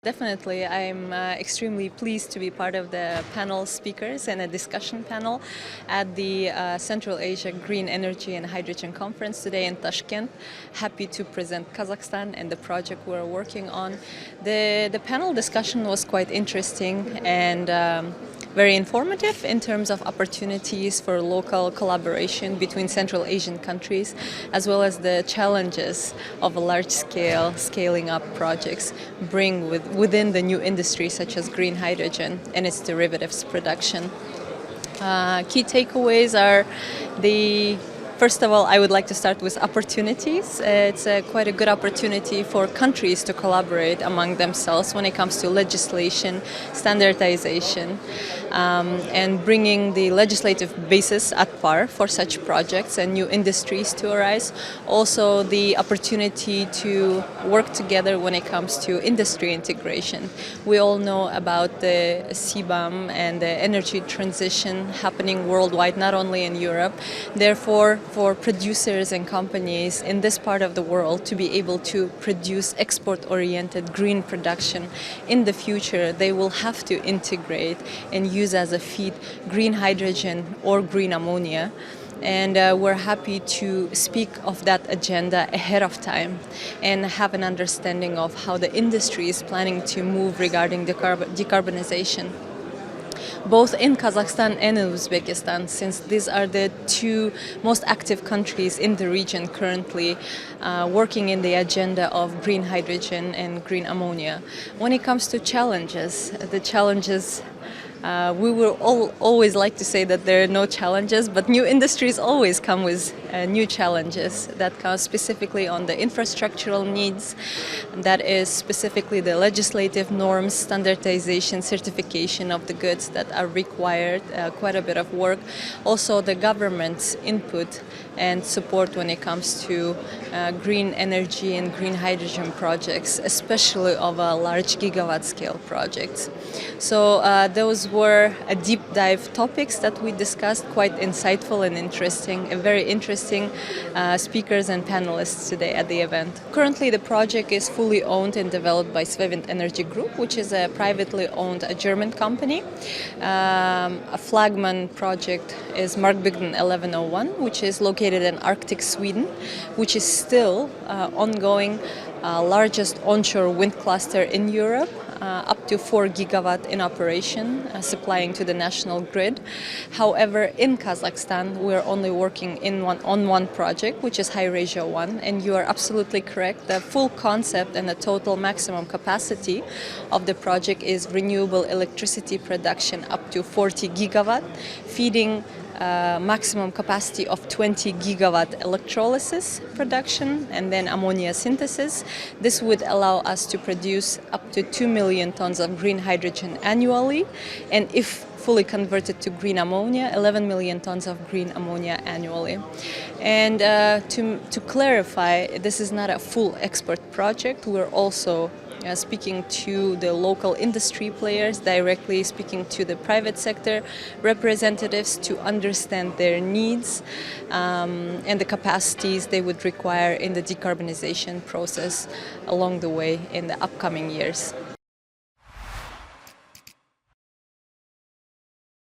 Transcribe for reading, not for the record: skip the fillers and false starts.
Definitely. I'm extremely pleased to be part of the panel speakers and a discussion panel at the Central Asia Green Energy and Hydrogen Conference today in Tashkent. Happy to present Kazakhstan and the project we're working on. The panel discussion was quite interesting and very informative in terms of opportunities for local collaboration between Central Asian countries, as well as the challenges of a large-scale scaling up projects bring within the new industry such as green hydrogen and its derivatives production. Key takeaways are first of all, I would like to start with opportunities. It's quite a good opportunity for countries to collaborate among themselves when it comes to legislation, standardization, and bringing the legislative basis at par for such projects and new industries to arise. Also, the opportunity to work together when it comes to industry integration. We all know about the CBAM and the energy transition happening worldwide, not only in Europe. Therefore, for producers and companies in this part of the world to be able to produce export-oriented green production in the future, they will have to integrate and use as a feed green hydrogen or green ammonia. And we're happy to speak of that agenda ahead of time and have an understanding of how the industry is planning to move regarding decarbonization, both in Kazakhstan and in Uzbekistan, since these are the two most active countries in the region currently working in the agenda of green hydrogen and green ammonia. When it comes to challenges, we will always like to say that there are no challenges, but new industries always come with new challenges that come specifically on the infrastructural needs, that is specifically the legislative norms, standardization, certification of the goods that are required, quite a bit of work. Also the government's input and support when it comes to green energy and green hydrogen projects, especially of large gigawatt scale projects. So those were deep dive topics that we discussed, quite insightful and interesting, very interesting speakers and panelists today at the event. Currently the project is fully owned and developed by Hyrasia Energy Group, which is a privately owned German company. A flagman project is Markbygden 1101, which is located in Arctic Sweden, which is still ongoing, largest onshore wind cluster in Europe. Up to 4 gigawatt in operation, supplying to the national grid. However, in Kazakhstan, we're only working on one project, which is Hyrasia-1, and you are absolutely correct. The full concept and the total maximum capacity of the project is renewable electricity production up to 40 gigawatt, feeding maximum capacity of 20 gigawatt electrolysis production and then ammonia synthesis. This would allow us to produce up to 2 million tons of green hydrogen annually, and if fully converted to green ammonia, 11 million tons of green ammonia annually. And to clarify, this is not a full export project. We're also speaking to the local industry players, directly speaking to the private sector representatives to understand their needs and the capacities they would require in the decarbonization process along the way in the upcoming years.